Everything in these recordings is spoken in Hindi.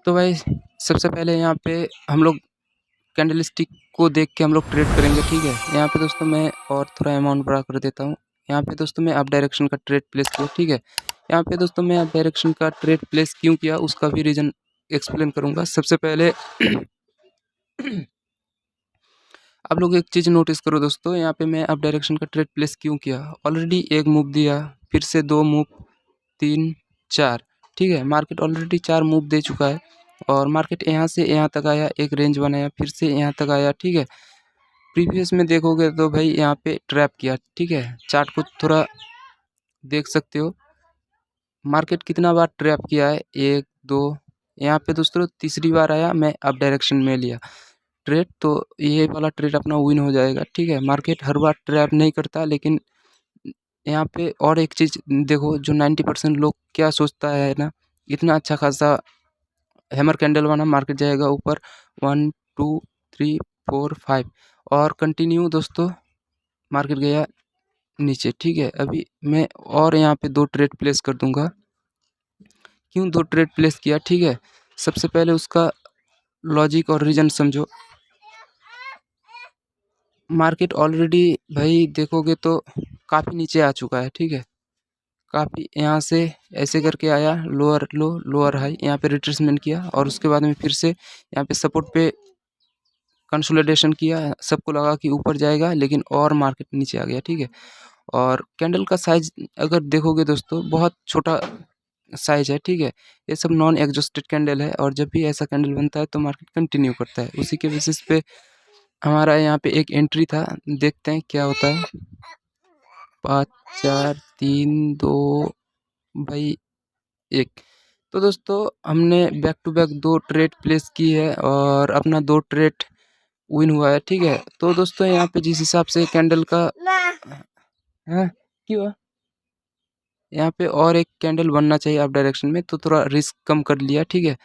तो भाई सबसे पहले यहाँ पे हम लोग कैंडल स्टिक को देख के हम लोग ट्रेड करेंगे, ठीक है। यहाँ पे दोस्तों मैं और थोड़ा अमाउंट बढ़ा कर देता हूँ। यहाँ पे दोस्तों मैं अप डायरेक्शन का ट्रेड प्लेस किया, ठीक है। यहाँ पे दोस्तों मैं अप डायरेक्शन का ट्रेड प्लेस क्यों किया उसका भी रीज़न एक्सप्लेन करूँगा। सबसे पहले आप लोग एक चीज़ नोटिस करो दोस्तों, यहाँ पे मैं अप डायरेक्शन का ट्रेड प्लेस क्यों किया। ऑलरेडी एक मूव दिया, फिर से 2 मूव, 3, 4, ठीक है। मार्केट ऑलरेडी 4 मूव दे चुका है और मार्केट यहाँ से यहाँ तक आया, एक रेंज बनाया, फिर से यहाँ तक आया, ठीक है। प्रीवियस में देखोगे तो भाई यहाँ पे ट्रैप किया, ठीक है। चार्ट को थोड़ा देख सकते हो, मार्केट कितना बार ट्रैप किया है, 1, 2, यहाँ पे दोस्तों तीसरी बार आया, मैं अप डायरेक्शन में लिया ट्रेड, तो ये वाला ट्रेड अपना विन हो जाएगा, ठीक है। मार्केट हर बार ट्रैप नहीं करता, लेकिन यहाँ पे और एक चीज़ देखो, जो 90% लोग क्या सोचता है ना, इतना अच्छा खासा हैमर कैंडल बना, मार्केट जाएगा ऊपर 1, 2, 3, 4, 5 और कंटिन्यू दोस्तों मार्केट गया नीचे, ठीक है। अभी मैं और यहाँ पे 2 ट्रेड प्लेस कर दूंगा। क्यों 2 ट्रेड प्लेस किया, ठीक है। सबसे पहले उसका लॉजिक और रीजन समझो। मार्केट ऑलरेडी भाई देखोगे तो काफ़ी नीचे आ चुका है, ठीक है। काफ़ी यहाँ से ऐसे करके आया, लोअर लो लोअर हाई, यहाँ पे रिट्रेसमेंट किया और उसके बाद में फिर से यहाँ पे सपोर्ट पे कंसोलिडेशन किया। सबको लगा कि ऊपर जाएगा, लेकिन और मार्केट नीचे आ गया, ठीक है। और कैंडल का साइज अगर देखोगे दोस्तों बहुत छोटा साइज है, ठीक है। ये सब नॉन एग्जॉस्टेड कैंडल है और जब भी ऐसा कैंडल बनता है तो मार्केट कंटिन्यू करता है। उसी के बेसिस पे हमारा यहाँ पे एक एंट्री था, देखते हैं क्या होता है। 5, 4, 3, 2 भाई 1। तो दोस्तों हमने back to back 2 trade place की है और अपना 2 ट्रेड विन हुआ है, ठीक है। तो दोस्तों यहाँ पे जिस हिसाब से कैंडल का हाँ क्यों हुआ? यहाँ पे और एक कैंडल बनना चाहिए अप डायरेक्शन में, तो थोड़ा रिस्क कम कर लिया, ठीक है।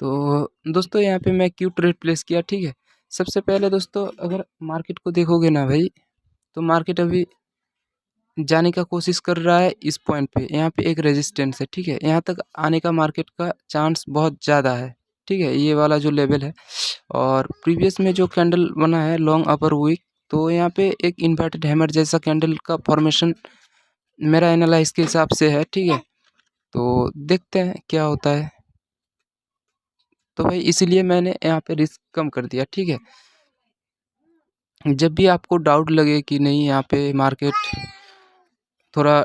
तो दोस्तों यहाँ पे मैं क्यों ट्रेड प्लेस किया, ठीक है। सबसे पहले दोस्तों अगर मार्केट को देखोगे ना भाई, तो मार्केट अभी जाने का कोशिश कर रहा है इस पॉइंट पे। यहाँ पे एक रेजिस्टेंस है, ठीक है। यहाँ तक आने का मार्केट का चांस बहुत ज़्यादा है, ठीक है, ये वाला जो लेवल है। और प्रीवियस में जो कैंडल बना है लॉन्ग अपर वीक, तो यहाँ पे एक इन्वर्टेड हैमर जैसा कैंडल का फॉर्मेशन मेरा एनालाइज के हिसाब से है, ठीक है। तो देखते हैं क्या होता है। तो भाई इसीलिए मैंने यहाँ पे रिस्क कम कर दिया, ठीक है। जब भी आपको डाउट लगे कि नहीं यहाँ पे मार्केट थोड़ा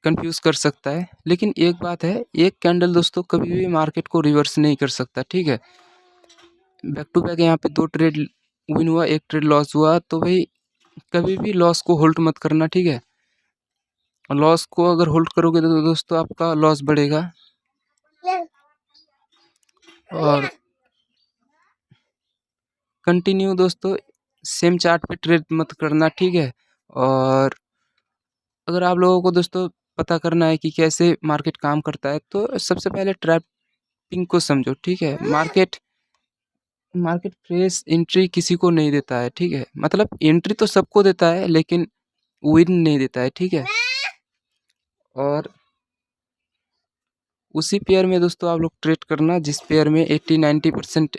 कंफ्यूज कर सकता है, लेकिन एक बात है, एक कैंडल दोस्तों कभी भी मार्केट को रिवर्स नहीं कर सकता, ठीक है। बैक टू बैक यहाँ पे 2 ट्रेड विन हुआ, 1 ट्रेड लॉस हुआ, तो भाई कभी भी लॉस को होल्ड मत करना, ठीक है। लॉस को अगर होल्ड करोगे तो दोस्तों आपका लॉस बढ़ेगा। और कंटिन्यू दोस्तों सेम चार्ट पे ट्रेड मत करना, ठीक है। और अगर आप लोगों को दोस्तों पता करना है कि कैसे मार्केट काम करता है, तो सबसे पहले ट्रैपिंग को समझो, ठीक है। मार्केट मार्केट फ्रेश एंट्री किसी को नहीं देता है, ठीक है। मतलब एंट्री तो सबको देता है, लेकिन विन नहीं देता है, ठीक है। और उसी पेयर में दोस्तों आप लोग ट्रेड करना जिस पेयर में 80-90%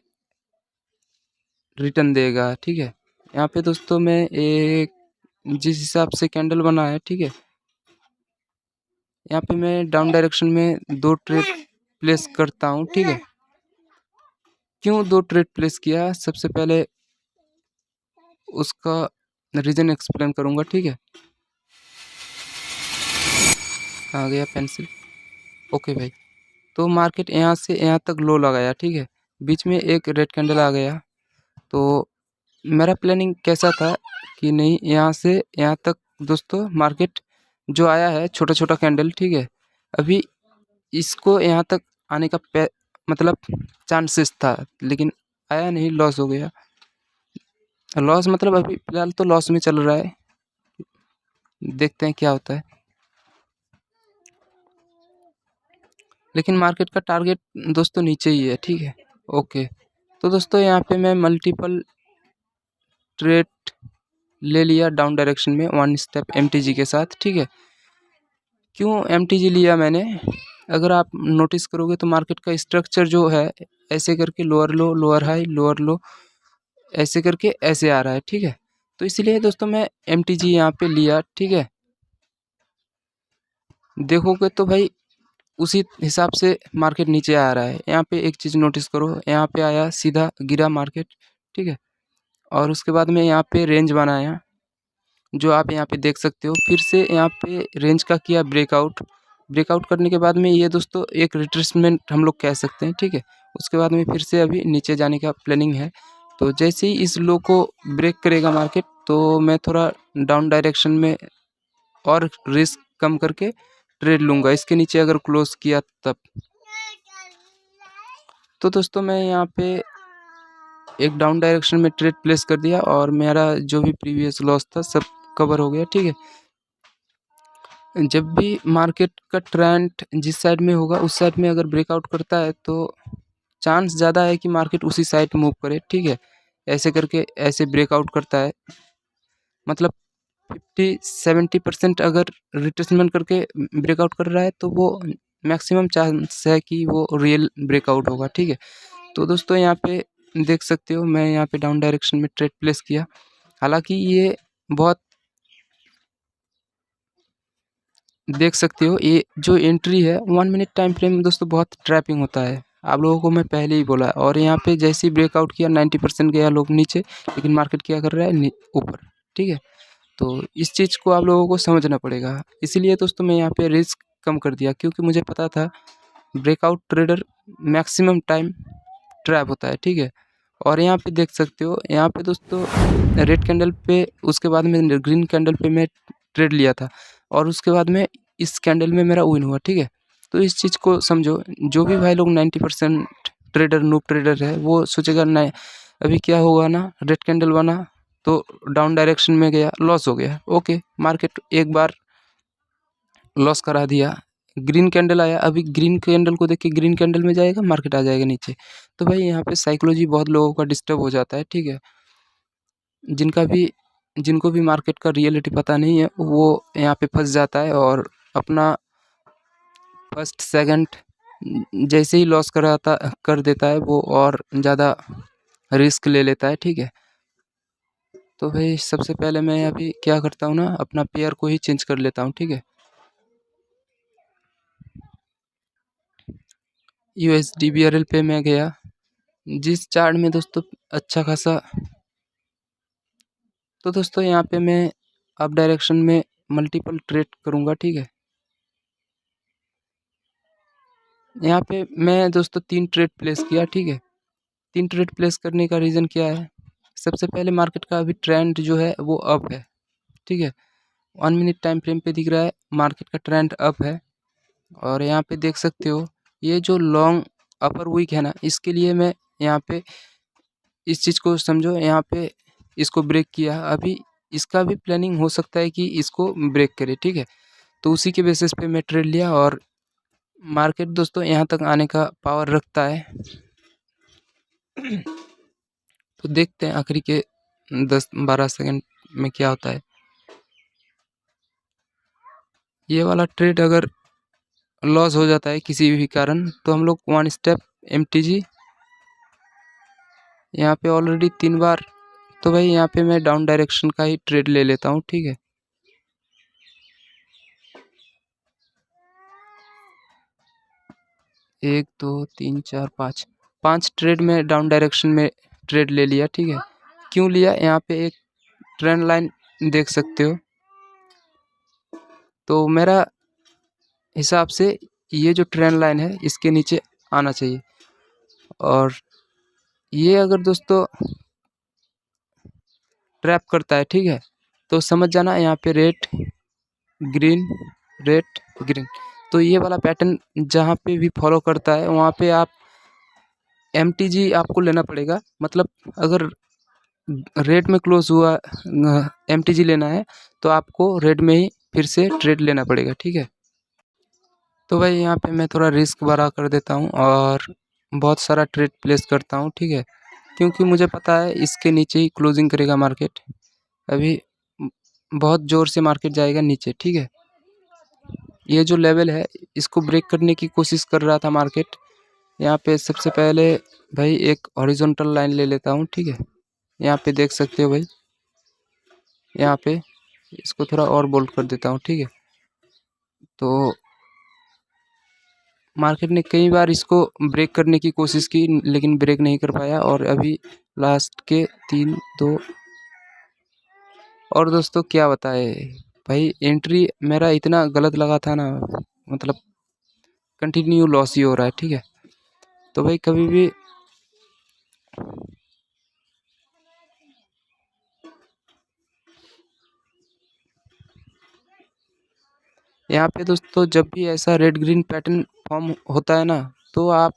रिटर्न देगा, ठीक है। यहाँ पे दोस्तों मैं एक जिस हिसाब से कैंडल बना है, ठीक है, यहाँ पे मैं डाउन डायरेक्शन में 2 ट्रेड प्लेस करता हूँ, ठीक है। क्यों 2 ट्रेड प्लेस किया, सबसे पहले उसका रीज़न एक्सप्लेन करूँगा, ठीक है। कहाँ गया पेंसिल? ओके भाई, तो मार्केट यहाँ से यहाँ तक लो लगाया, ठीक है। बीच में एक रेड कैंडल आ गया, तो मेरा प्लानिंग कैसा था कि नहीं यहाँ से यहाँ तक दोस्तों मार्केट जो आया है छोटा छोटा कैंडल, ठीक है। अभी इसको यहाँ तक आने का मतलब चांसेस था, लेकिन आया नहीं, लॉस हो गया। लॉस मतलब अभी फिलहाल तो लॉस में चल रहा है, देखते हैं क्या होता है। लेकिन मार्केट का टारगेट दोस्तों नीचे ही है, ठीक है। ओके, तो दोस्तों यहाँ पे मैं मल्टीपल ट्रेड ले लिया डाउन डायरेक्शन में 1 स्टेप MTG के साथ, ठीक है। क्यों MTG लिया मैंने, अगर आप नोटिस करोगे तो मार्केट का स्ट्रक्चर जो है ऐसे करके lower low, lower high, lower लो, ऐसे करके ऐसे आ रहा है, ठीक है। तो इसलिए दोस्तों मैं MTG यहाँ पे लिया, ठीक है। देखोगे तो भाई उसी हिसाब से मार्केट नीचे आ रहा है। यहाँ पे एक चीज़ नोटिस करो, यहाँ पे आया सीधा गिरा मार्केट, ठीक है। और उसके बाद में यहाँ पे रेंज बनाया, जो आप यहाँ पे देख सकते हो। फिर से यहाँ पे रेंज का किया ब्रेकआउट। ब्रेकआउट करने के बाद में ये दोस्तों एक रिट्रेसमेंट हम लोग कह सकते हैं, ठीक है। उसके बाद में फिर से अभी नीचे जाने का प्लानिंग है। तो जैसे ही इस लो को ब्रेक करेगा मार्केट, तो मैं थोड़ा डाउन डायरेक्शन में और रिस्क कम करके ट्रेड लूँगा, इसके नीचे अगर क्लोज किया तब। तो दोस्तों मैं यहाँ पे एक डाउन डायरेक्शन में ट्रेड प्लेस कर दिया और मेरा जो भी प्रीवियस लॉस था सब कवर हो गया, ठीक है। जब भी मार्केट का ट्रेंड जिस साइड में होगा उस साइड में अगर ब्रेकआउट करता है तो चांस ज़्यादा है कि मार्केट उसी साइड मूव करे, ठीक है। ऐसे करके ऐसे ब्रेकआउट करता है, मतलब 50-70% अगर रिट्रेसमेंट करके ब्रेकआउट कर रहा है तो वो मैक्सिमम चांस है कि वो रियल ब्रेकआउट होगा, ठीक है। तो दोस्तों यहाँ पे देख सकते हो मैं यहाँ पे डाउन डायरेक्शन में ट्रेड प्लेस किया। हालांकि ये बहुत देख सकते हो, ये जो एंट्री है 1 मिनट टाइम फ्रेम में दोस्तों बहुत ट्रैपिंग होता है, आप लोगों को मैं पहले ही बोला। और यहाँ पे जैसे ही ब्रेकआउट किया 90% गया लोग नीचे, लेकिन मार्केट क्या कर रहा है ऊपर, ठीक है। तो इस चीज़ को आप लोगों को समझना पड़ेगा। इसीलिए दोस्तों मैं यहाँ पे रिस्क कम कर दिया, क्योंकि मुझे पता था breakout trader maximum time trap होता है, ठीक है। और यहाँ पे देख सकते हो, यहाँ पे दोस्तों रेड कैंडल पे, उसके बाद में ग्रीन कैंडल पे मैं ट्रेड लिया था और उसके बाद में इस कैंडल में मेरा विन हुआ, ठीक है। तो इस चीज़ को समझो, जो भी भाई लोग 90% ट्रेडर नूब ट्रेडर है वो सोचेगा नहीं अभी क्या होगा ना, रेड कैंडल बना तो डाउन डायरेक्शन में गया, लॉस हो गया, ओके। मार्केट एक बार लॉस करा दिया, ग्रीन कैंडल आया, अभी ग्रीन कैंडल को देख के ग्रीन कैंडल में जाएगा, मार्केट आ जाएगा नीचे। तो भाई यहाँ पे साइकोलॉजी बहुत लोगों का डिस्टर्ब हो जाता है, ठीक है। जिनको भी मार्केट का रियलिटी पता नहीं है वो यहाँ पे फंस जाता है और अपना फर्स्ट सेकंड जैसे ही लॉस कर देता है वो, और ज़्यादा रिस्क ले लेता है, ठीक है। तो भाई सबसे पहले मैं अभी क्या करता हूँ ना, अपना पेयर को ही चेंज कर लेता हूँ, ठीक है। USD/BRL पे मैं गया, जिस चार्ट में दोस्तों अच्छा खासा, तो दोस्तों यहाँ पे मैं अप डायरेक्शन में मल्टीपल ट्रेड करूँगा, ठीक है। यहाँ पे मैं दोस्तों 3 ट्रेड प्लेस किया, ठीक है। 3 ट्रेड प्लेस करने का रीज़न क्या है, सबसे पहले मार्केट का अभी ट्रेंड जो है वो अप है, ठीक है। 1 मिनट टाइम फ्रेम पे दिख रहा है मार्केट का ट्रेंड अप है। और यहाँ पे देख सकते हो ये जो लॉन्ग अपर वीक है ना, इसके लिए मैं यहाँ पे इस चीज़ को समझो, यहाँ पे इसको ब्रेक किया, अभी इसका भी प्लानिंग हो सकता है कि इसको ब्रेक करे, ठीक है। तो उसी के बेसिस पे मैं ट्रेड लिया और मार्केट दोस्तों यहाँ तक आने का पावर रखता है। तो देखते हैं आखिरी के 10-12 सेकंड में क्या होता है। ये वाला ट्रेड अगर लॉस हो जाता है किसी भी कारण तो हम लोग 1 स्टेप MTG यहाँ पे ऑलरेडी 3 बार, तो भाई यहाँ पे मैं डाउन डायरेक्शन का ही ट्रेड ले लेता हूँ, ठीक है। एक दो तीन चार पाँच ट्रेड में डाउन डायरेक्शन में ट्रेड ले लिया, ठीक है। क्यों लिया, यहाँ पे एक ट्रेंड लाइन देख सकते हो, तो मेरा हिसाब से ये जो ट्रेंड लाइन है इसके नीचे आना चाहिए। और ये अगर दोस्तों ट्रैप करता है, ठीक है, तो समझ जाना यहाँ पे रेड ग्रीन रेड ग्रीन, तो ये वाला पैटर्न जहाँ पे भी फॉलो करता है वहाँ पे आप MTG आपको लेना पड़ेगा। मतलब अगर रेड में क्लोज हुआ MTG लेना है तो आपको रेड में ही फिर से ट्रेड लेना पड़ेगा, ठीक है। तो भाई यहाँ पे मैं थोड़ा रिस्क बड़ा कर देता हूँ और बहुत सारा ट्रेड प्लेस करता हूँ, ठीक है। क्योंकि मुझे पता है इसके नीचे ही क्लोजिंग करेगा मार्केट। अभी बहुत ज़ोर से मार्केट जाएगा नीचे, ठीक है। ये जो लेवल है इसको ब्रेक करने की कोशिश कर रहा था मार्केट। यहाँ पे सबसे पहले भाई एक हॉरिजॉन्टल लाइन ले लेता हूँ, ठीक है। यहाँ पे देख सकते हो भाई, यहाँ पे इसको थोड़ा और बोल्ड कर देता हूँ, ठीक है। तो मार्केट ने कई बार इसको ब्रेक करने की कोशिश की लेकिन ब्रेक नहीं कर पाया, और अभी लास्ट के 3-2। और दोस्तों क्या बताए भाई, एंट्री मेरा इतना गलत लगा था ना, मतलब कंटिन्यू लॉस ही हो रहा है, ठीक है। तो भाई कभी भी यहाँ पे दोस्तों जब भी ऐसा रेड ग्रीन पैटर्न फॉर्म होता है ना, तो आप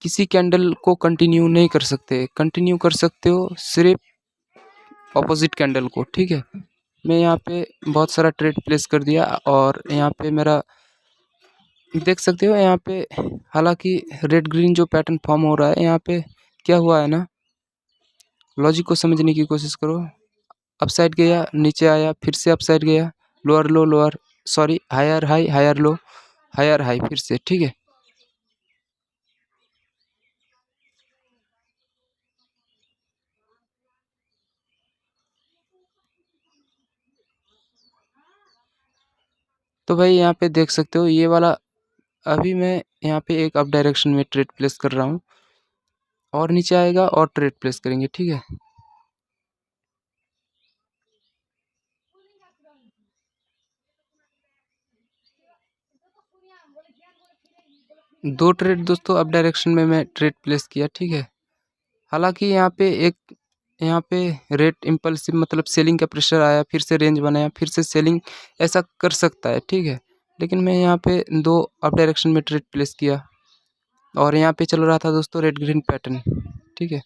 किसी कैंडल को कंटिन्यू नहीं कर सकते। कंटिन्यू कर सकते हो सिर्फ ऑपोजिट कैंडल को, ठीक है। मैं यहाँ पे बहुत सारा ट्रेड प्लेस कर दिया, और यहाँ पे मेरा देख सकते हो, यहाँ पे हालांकि रेड ग्रीन जो पैटर्न फॉर्म हो रहा है, यहाँ पे क्या हुआ है ना, लॉजिक को समझने की कोशिश करो। अपसाइड गया, नीचे आया, फिर से अपसाइड गया, lower low, lower sorry higher high, higher low, higher high, फिर से, ठीक है। तो भाई यहाँ पे देख सकते हो ये वाला, अभी मैं यहाँ पे एक अप डायरेक्शन में ट्रेड प्लेस कर रहा हूँ, और नीचे आएगा और ट्रेड प्लेस करेंगे, ठीक है। दो ट्रेड दोस्तों अप डायरेक्शन में मैं ट्रेड प्लेस किया, ठीक है। हालांकि यहाँ पे रेट इम्पल्सिव मतलब सेलिंग का प्रेशर आया, फिर से रेंज बनाया, फिर से सेलिंग, ऐसा कर सकता है, ठीक है। लेकिन मैं यहाँ पे दो अप डायरेक्शन में ट्रेड प्लेस किया, और यहाँ पे चल रहा था दोस्तों रेड ग्रीन पैटर्न, ठीक है।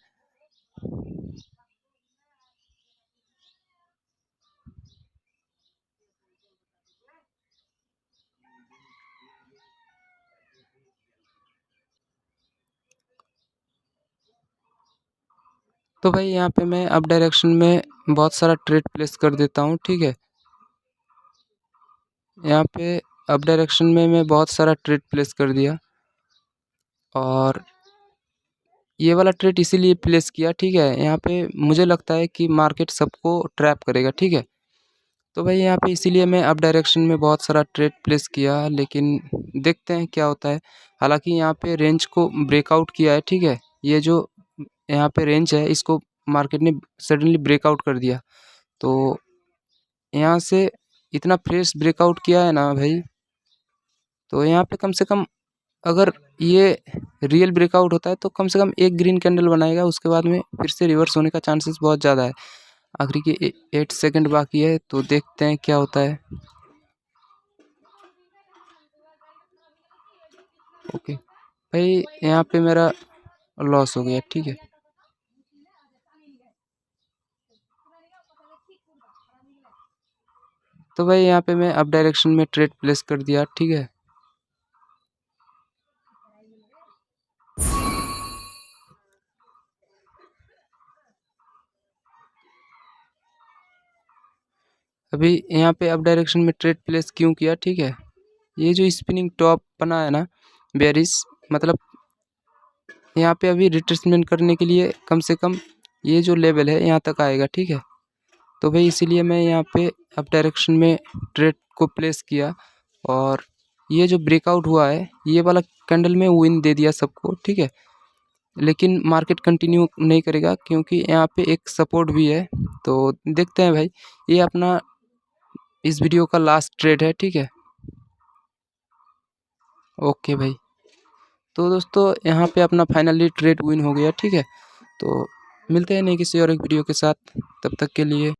तो भाई यहाँ पे मैं अप डायरेक्शन में बहुत सारा ट्रेड प्लेस कर देता हूँ, ठीक है। यहाँ पे अप डायरेक्शन में मैं बहुत सारा ट्रेड प्लेस कर दिया, और ये वाला ट्रेड इसीलिए प्लेस किया, ठीक है। यहाँ पे मुझे लगता है कि मार्केट सबको ट्रैप करेगा, ठीक है। तो भाई यहाँ पे इसीलिए मैं अप डायरेक्शन में बहुत सारा ट्रेड प्लेस किया, लेकिन देखते हैं क्या होता है। हालांकि यहाँ पे रेंज को ब्रेकआउट किया है, ठीक है। ये जो यहाँ पे रेंज है इसको मार्केट ने सडनली ब्रेकआउट कर दिया, तो यहाँ से इतना फ्रेश ब्रेकआउट किया है ना भाई, तो यहाँ पे कम से कम अगर ये रियल ब्रेकआउट होता है तो कम से कम एक ग्रीन कैंडल बनाएगा, उसके बाद में फिर से रिवर्स होने का चांसेस बहुत ज़्यादा है। आखिरी के 8 सेकंड बाकी है, तो देखते हैं क्या होता है। ओके भाई, यहाँ पे मेरा लॉस हो गया, ठीक है। तो भाई यहाँ पे मैं अप डायरेक्शन में ट्रेड प्लेस कर दिया, ठीक है। अभी यहाँ पे अप डायरेक्शन में ट्रेड प्लेस क्यों किया, ठीक है। ये जो स्पिनिंग टॉप बना है ना बेरिश, मतलब यहाँ पे अभी रिट्रेसमेंट करने के लिए कम से कम ये जो लेवल है यहाँ तक आएगा, ठीक है। तो भाई इसीलिए मैं यहाँ पे अप डायरेक्शन में ट्रेड को प्लेस किया, और ये जो ब्रेकआउट हुआ है ये वाला कैंडल में विन दे दिया सबको, ठीक है। लेकिन मार्केट कंटिन्यू नहीं करेगा क्योंकि यहाँ पे एक सपोर्ट भी है। तो देखते हैं भाई, ये अपना इस वीडियो का लास्ट ट्रेड है, ठीक है। ओके भाई, तो दोस्तों यहाँ पे अपना फाइनली ट्रेड विन हो गया, ठीक है। तो मिलते हैं नहीं किसी और एक वीडियो के साथ, तब तक के लिए।